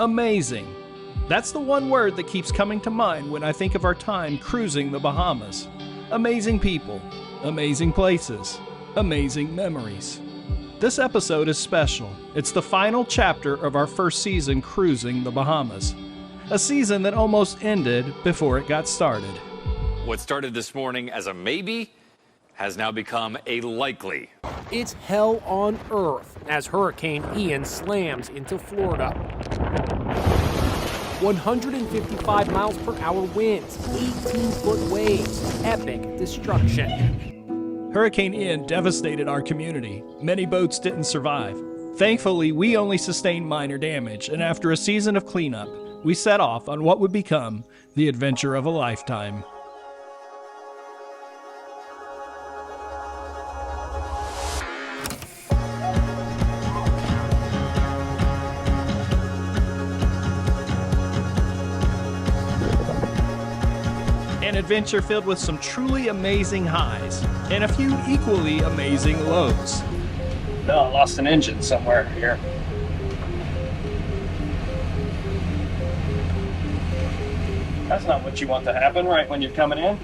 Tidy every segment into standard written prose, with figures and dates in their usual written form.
Amazing. That's the one word that keeps coming to mind when I think of our time cruising the Bahamas. Amazing people, amazing places, amazing memories. This episode is special. It's the final chapter of our first season cruising the Bahamas. A season that almost ended before it got started. What started this morning as a maybe has now become a likely. It's hell on earth as Hurricane Ian slams into Florida. 155 miles per hour winds, 18-foot waves, epic destruction. Hurricane Ian devastated our community. Many boats didn't survive. Thankfully, we only sustained minor damage, and after a season of cleanup, we set off on what would become the adventure of a lifetime. An adventure filled with some truly amazing highs and a few equally amazing lows. No, I lost an engine somewhere here. That's not what you want to happen right when you're coming in.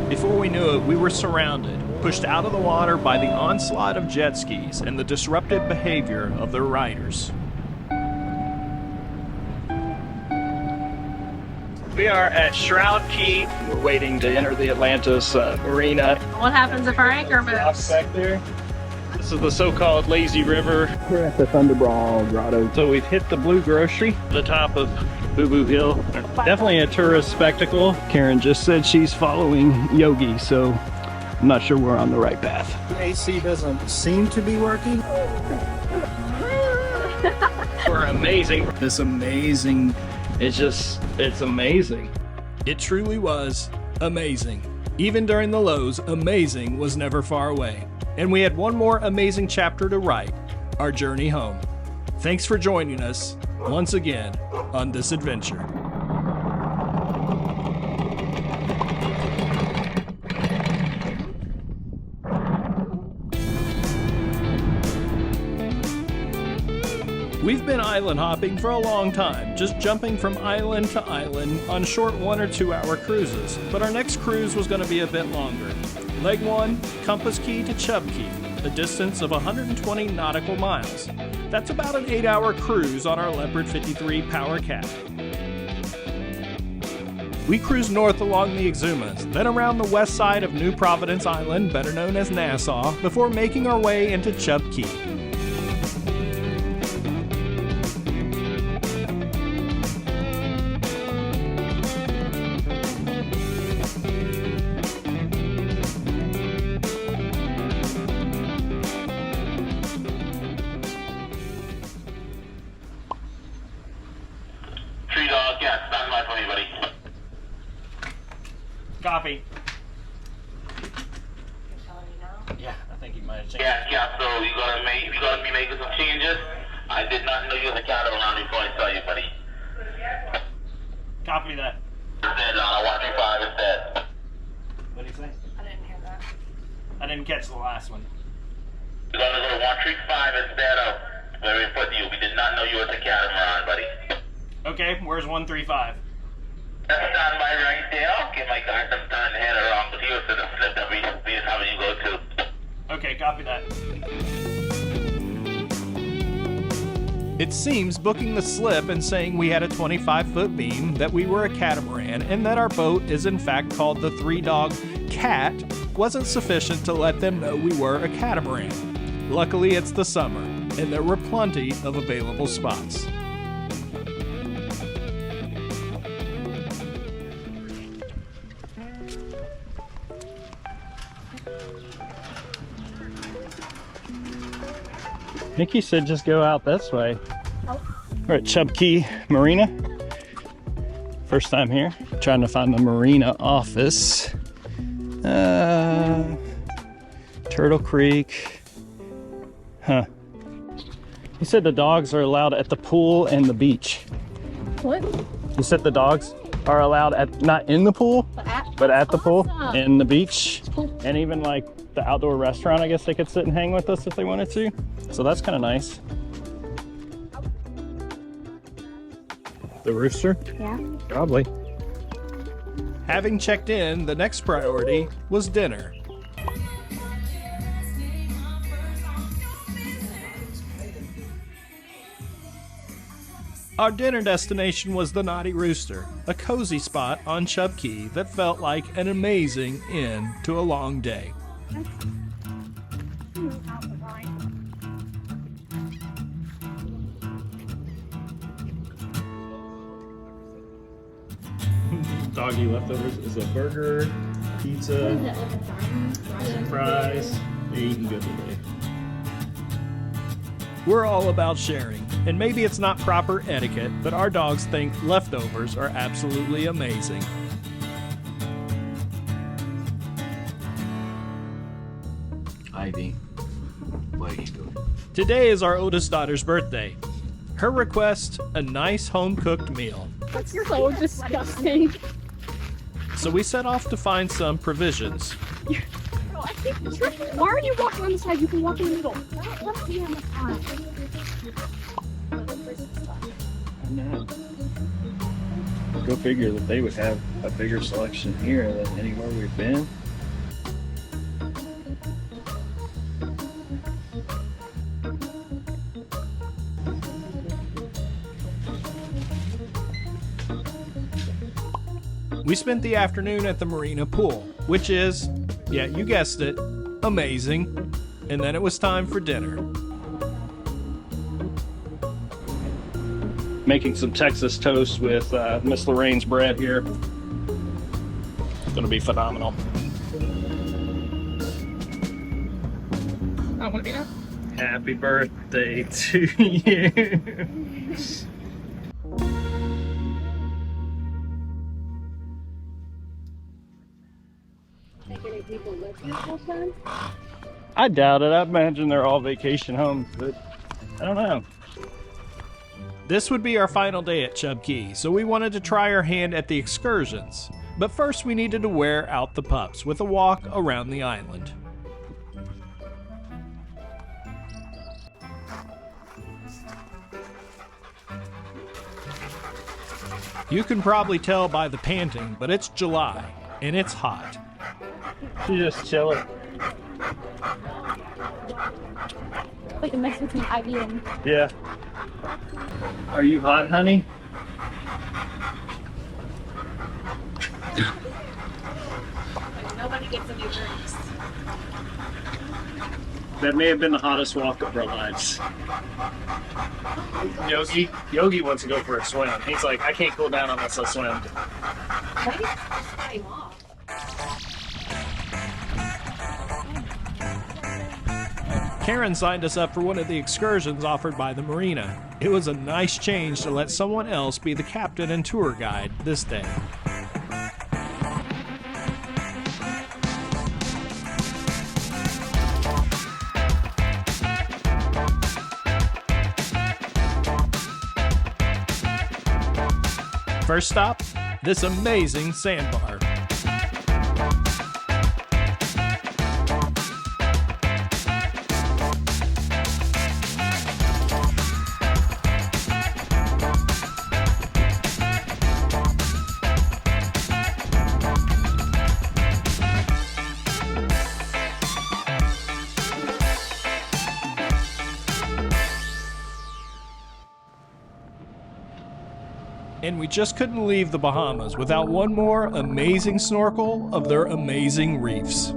Before we knew it, we were surrounded, pushed out of the water by the onslaught of jet skis and the disruptive behavior of their riders. We are at Chub Cay. We're waiting to enter the Atlantis marina. What happens if our anchor moves? Back there. This is the so-called lazy river. We're at the Thunderball Grotto. So we've hit the Blue Grocery, the top of Boo Boo Hill. Definitely a tourist spectacle. Karen just said she's following Yogi, so I'm not sure we're on the right path. The AC doesn't seem to be working. We're amazing. This amazing. It's amazing. It truly was amazing. Even during the lows, amazing was never far away. And we had one more amazing chapter to write, our journey home. Thanks for joining us once again on this adventure. We've been island hopping for a long time, just jumping from island to island on short 1 or 2 hour cruises. But our next cruise was going to be a bit longer. Leg 1, Compass Key to Chub Cay, a distance of 120 nautical miles. That's about an 8-hour cruise on our Leopard 53 Power Cat. We cruised north along the Exumas, then around the west side of New Providence Island, better known as Nassau, before making our way into Chub Cay. Copy. Yeah, I think you might have changed. Yeah, so you're gonna be making some changes. I did not know you was a catamaran before I saw you, buddy. Copy that. Instead, on a 135 instead. What did he say? I didn't hear that. I didn't catch the last one. You're gonna go to 135 instead of where we put you. We did not know you was a catamaran, buddy. Okay, where's 135? That's stand by right there. Okay, my guy, I'm turning the head around, but he was to the slip that we just having you go to. Okay, copy that. It seems booking the slip and saying we had a 25-foot beam, that we were a catamaran, and that our boat is in fact called the Three Dog Cat wasn't sufficient to let them know we were a catamaran. Luckily, it's the summer, and there were plenty of available spots. Nikki said just go out this way. We're at Chub Cay Marina. First time here. Trying to find the marina office. Turtle Creek. Huh. He said the dogs are allowed at the pool and the beach. What? He said the dogs are allowed at, not in the pool, but at the pool and the beach. And even like the outdoor restaurant, I guess they could sit and hang with us if they wanted to. So that's kind of nice. The rooster? Yeah. Probably. Having checked in, the next priority was dinner. Our dinner destination was the Naughty Rooster, a cozy spot on Chub Cay that felt like an amazing end to a long day. Doggy leftovers is a burger, pizza, some fries. They're eating good today. We're all about sharing, and maybe it's not proper etiquette, but our dogs think leftovers are absolutely amazing. Ivy, what are you doing? Today is our oldest daughter's birthday. Her request, a nice home-cooked meal. That's so disgusting. So we set off to find some provisions. Bro, I think you're tripping. Why are you walking on the side? You can walk in the middle. Let me on the side. Go figure that they would have a bigger selection here than anywhere we've been. We spent the afternoon at the marina pool, which is, yeah, you guessed it, amazing. And then it was time for dinner. Making some Texas toast with Miss Lorraine's bread here. It's gonna be phenomenal. I want to be there. Happy birthday to you. I doubt it. I imagine they're all vacation homes, but I don't know. This would be our final day at Chub Cay, so we wanted to try our hand at the excursions. But first we needed to wear out the pups with a walk around the island. You can probably tell by the panting, but it's July, and it's hot. She's just chilling. Like a mix between Ivy and... Yeah. Are you hot, honey? Nobody gets any drinks. That may have been the hottest walk of our lives. Yogi wants to go for a swim. He's like, I can't cool down unless I swim. Maybe I'm off. Karen signed us up for one of the excursions offered by the marina. It was a nice change to let someone else be the captain and tour guide this day. First stop, this amazing sandbar. And we just couldn't leave the Bahamas without one more amazing snorkel of their amazing reefs.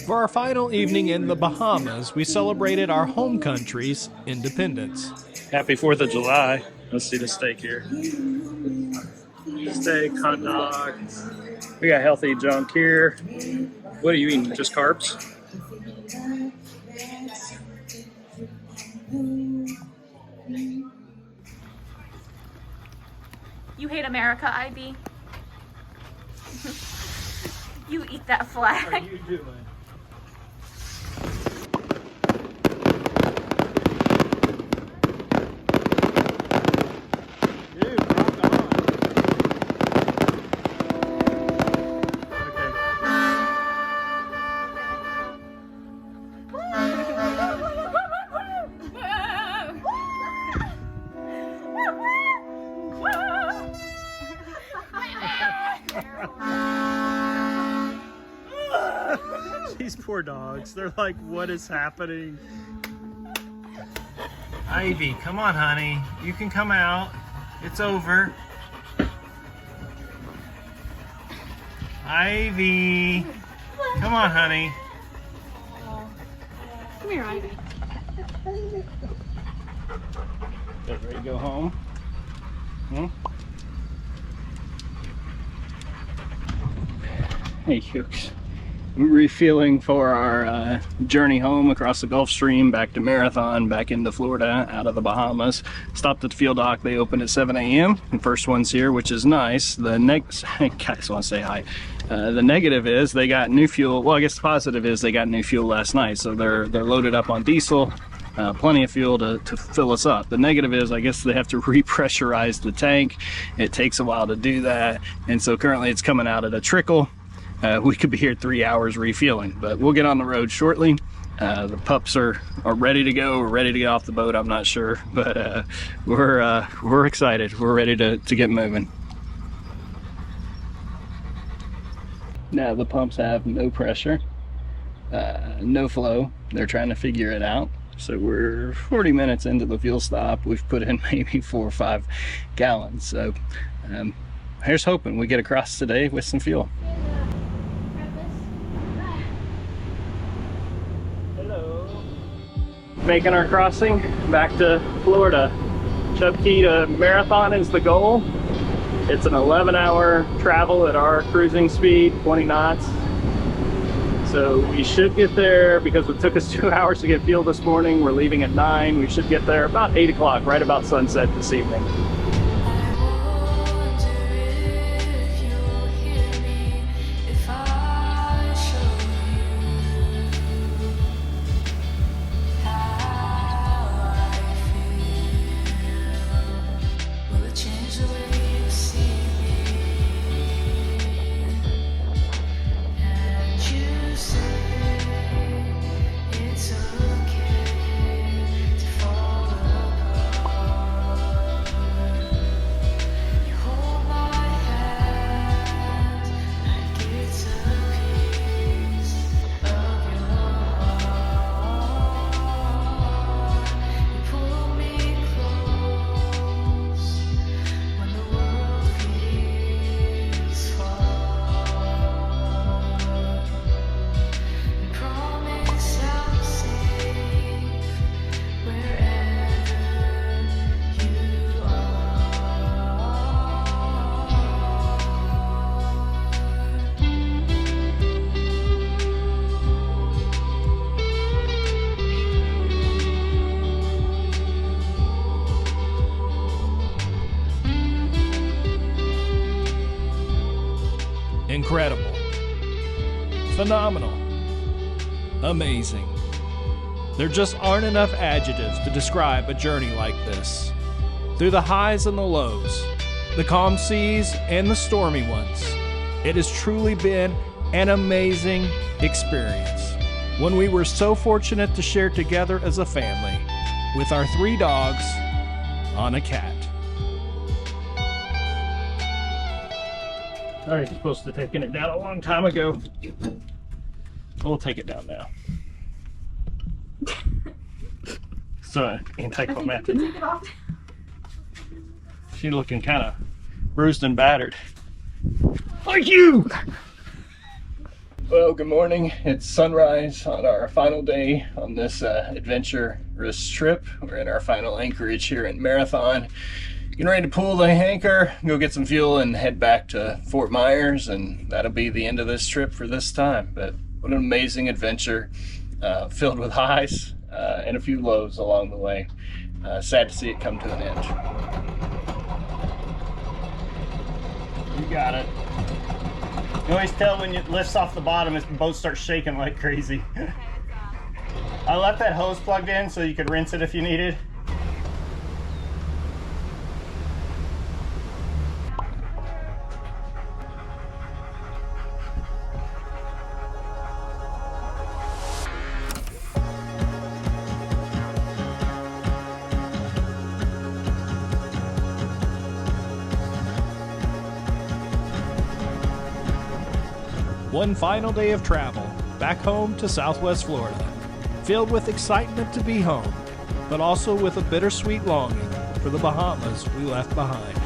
For our final evening in the Bahamas, we celebrated our home country's independence. Happy 4th of July. Let's see the steak here. Steak, hot dog. We got healthy junk here. What are you eating? Just carbs? You hate America, Ivy? You eat that flag. What are you doing? These poor dogs. They're like, what is happening? Ivy, come on, honey. You can come out. It's over. Ivy. Come on, honey. Come here, Ivy. Ready to go home? Hey, Hughes. We're refueling for our journey home across the Gulf Stream, back to Marathon, back into Florida, out of the Bahamas. Stopped at the fuel dock. They opened at 7 a.m. The first one's here, which is nice. The next, I just want to say hi. The negative is they got new fuel. Well, I guess the positive is they got new fuel last night, so they're loaded up on diesel. Plenty of fuel to fill us up. The negative is I guess they have to repressurize the tank. It takes a while to do that, and so currently it's coming out at a trickle. We could be here 3 hours refueling, but we'll get on the road shortly. The pups are ready to go. We're ready to get off the boat. I'm not sure, but we're excited. We're ready to get moving. Now the pumps have no pressure, no flow. They're trying to figure it out. So we're 40 minutes into the fuel stop. We've put in maybe 4 or 5 gallons. So here's hoping we get across today with some fuel. Hello. Making our crossing back to Florida. Chub Cay to Marathon is the goal. It's an 11-hour travel at our cruising speed, 20 knots. So we should get there, because it took us 2 hours to get fuel this morning. We're leaving at 9. We should get there about 8 o'clock, right about sunset this evening. Incredible. Phenomenal. Amazing. There just aren't enough adjectives to describe a journey like this. Through the highs and the lows, the calm seas and the stormy ones, it has truly been an amazing experience. One we were so fortunate to share together as a family, with our 3 dogs on a cat. I was supposed to have taken it down a long time ago. We'll take it down now. So anticlimactic. She's looking kind of bruised and battered. Like you! Well, good morning. It's sunrise on our final day on this adventurous trip. We're in our final anchorage here in Marathon. Getting ready to pull the anchor, go get some fuel, and head back to Fort Myers, and that'll be the end of this trip for this time. But what an amazing adventure, filled with highs and a few lows along the way. Sad to see it come to an end. You got it. You always tell when it lifts off the bottom, the boat starts shaking like crazy. I left that hose plugged in so you could rinse it if you needed. One final day of travel, back home to Southwest Florida, filled with excitement to be home, but also with a bittersweet longing for the Bahamas we left behind.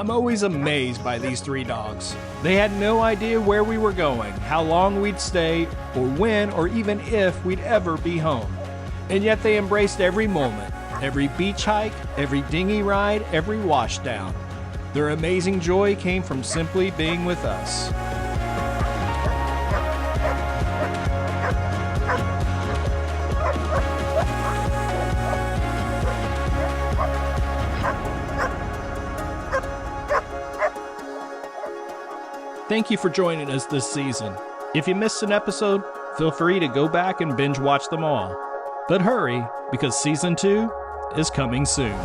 I'm always amazed by these three dogs. They had no idea where we were going, how long we'd stay, or when or even if we'd ever be home. And yet they embraced every moment, every beach hike, every dinghy ride, every washdown. Their amazing joy came from simply being with us. Thank you for joining us this season. If you missed an episode, feel free to go back and binge watch them all. But hurry, because season 2 is coming soon.